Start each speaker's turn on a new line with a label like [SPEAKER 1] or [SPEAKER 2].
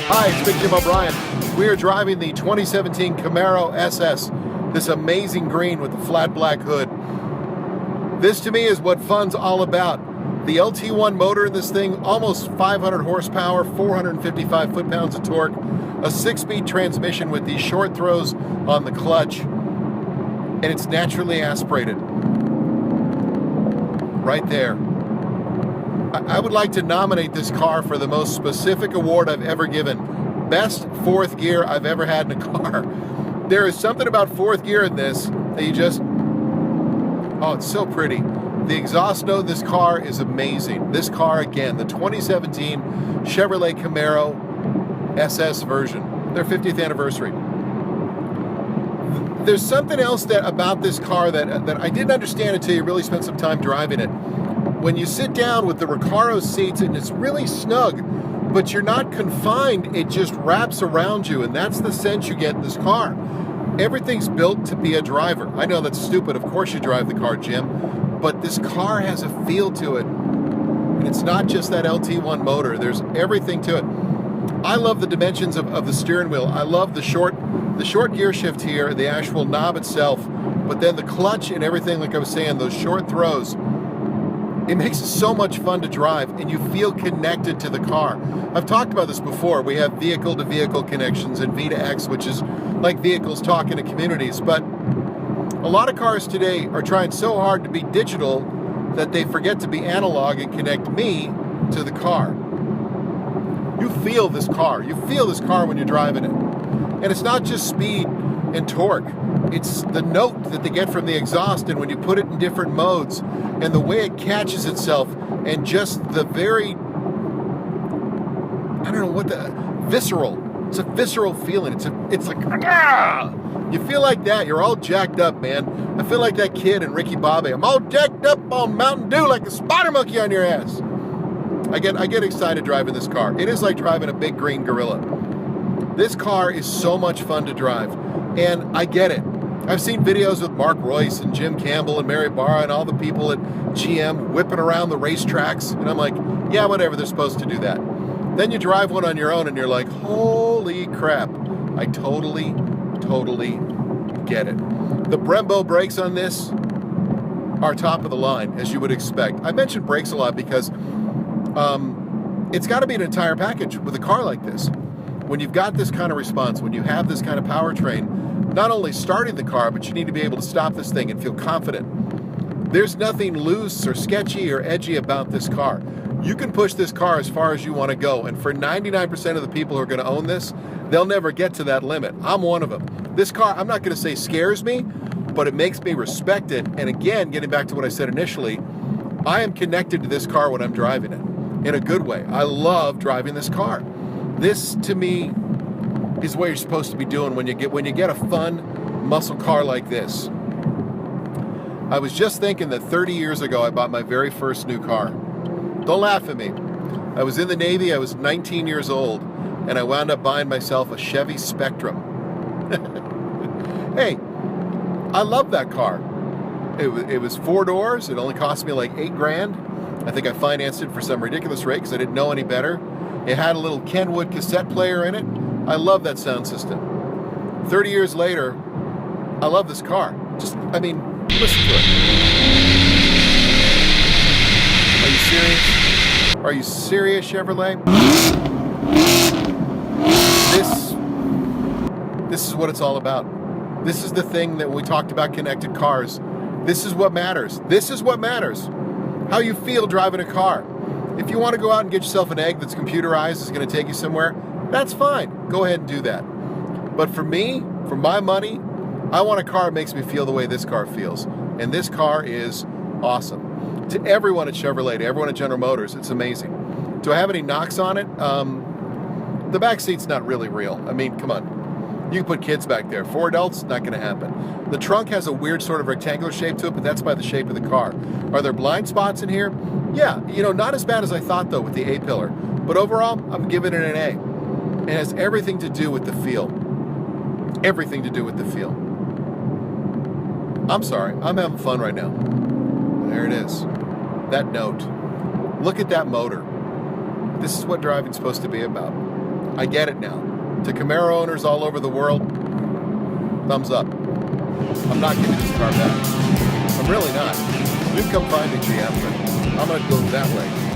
[SPEAKER 1] Hi, it's Big Jim O'Brien. We are driving the 2017 Camaro SS, this amazing green with the flat black hood. This to me is what fun's all about. The LT1 motor in this thing, almost 500 horsepower, 455 foot-pounds of torque, a 6-speed transmission with these short throws on the clutch, and it's naturally aspirated. Right there. I would like to nominate this car for the most specific award I've ever given. Best fourth gear I've ever had in a car. There is something about fourth gear in this that you just... Oh, it's so pretty. The exhaust note in this car is amazing. This car, again, the 2017 Chevrolet Camaro SS version. Their 50th anniversary. There's something else about this car that I didn't understand until you really spent some time driving it. When you sit down with the Recaro seats, and it's really snug, but you're not confined, it just wraps around you, and that's the sense you get in this car. Everything's built to be a driver. I know that's stupid, of course you drive the car, Jim, but this car has a feel to it, and it's not just that LT1 motor, there's everything to it. I love the dimensions of the steering wheel. I love the short gear shift here, the actual knob itself, but then the clutch and everything, like I was saying, those short throws. It makes it so much fun to drive, and you feel connected to the car. I've talked about this before. We have vehicle-to-vehicle connections and V2X, which is like vehicles talking to communities. But a lot of cars today are trying so hard to be digital that they forget to be analog and connect me to the car. You feel this car. You feel this car when you're driving it. And it's not just speed and torque. It's the note that they get from the exhaust, and when you put it in different modes, and the way it catches itself, and just the very, I don't know what the, visceral. It's a visceral feeling. It's like, ah! You feel like that. You're all jacked up, man. I feel like that kid in Ricky Bobby. I'm all jacked up on Mountain Dew like a spider monkey on your ass. I get excited driving this car. It is like driving a big green gorilla. This car is so much fun to drive, and I get it. I've seen videos with Mark Royce and Jim Campbell and Mary Barra and all the people at GM whipping around the racetracks, and I'm like, yeah, whatever, they're supposed to do that. Then you drive one on your own and you're like, holy crap, I totally get it. The Brembo brakes on this are top of the line, as you would expect. I mention brakes a lot because it's got to be an entire package with a car like this. When you've got this kind of response, when you have this kind of powertrain, not only starting the car, but you need to be able to stop this thing and feel confident. There's nothing loose or sketchy or edgy about this car. You can push this car as far as you want to go, and for 99% of the people who are going to own this, they'll never get to that limit. I'm one of them. This car, I'm not going to say scares me, but it makes me respect it. And again, getting back to what I said initially, I am connected to this car when I'm driving it in a good way. I love driving this car. This, to me, is what you're supposed to be doing when you get a fun muscle car like this. I was just thinking that 30 years ago I bought my very first new car. Don't laugh at me. I was in the Navy, I was 19 years old, and I wound up buying myself a Chevy Spectrum. Hey, I love that car. It was 4 doors, it only cost me like $8,000. I think I financed it for some ridiculous rate because I didn't know any better. It had a little Kenwood cassette player in it. I love that sound system. 30 years later, I love this car. Listen to it. Are you serious? Are you serious, Chevrolet? This is what it's all about. This is the thing that when we talked about connected cars, this is what matters. This is what matters. How you feel driving a car. If you want to go out and get yourself an egg that's computerized, is going to take you somewhere, that's fine. Go ahead and do that. But for me, for my money, I want a car that makes me feel the way this car feels. And this car is awesome. To everyone at Chevrolet, to everyone at General Motors, it's amazing. Do I have any knocks on it? The back seat's not really real. I mean, come on. You can put kids back there. 4 adults, not going to happen. The trunk has a weird sort of rectangular shape to it, but that's by the shape of the car. Are there blind spots in here? Yeah, not as bad as I thought, though, with the A-pillar. But overall, I'm giving it an A. It has everything to do with the feel. Everything to do with the feel. I'm sorry, I'm having fun right now. There it is. That note. Look at that motor. This is what driving's supposed to be about. I get it now. To Camaro owners all over the world, thumbs up. I'm not giving this car back. I'm really not. You can come find me, GM, but I'm going to go that way.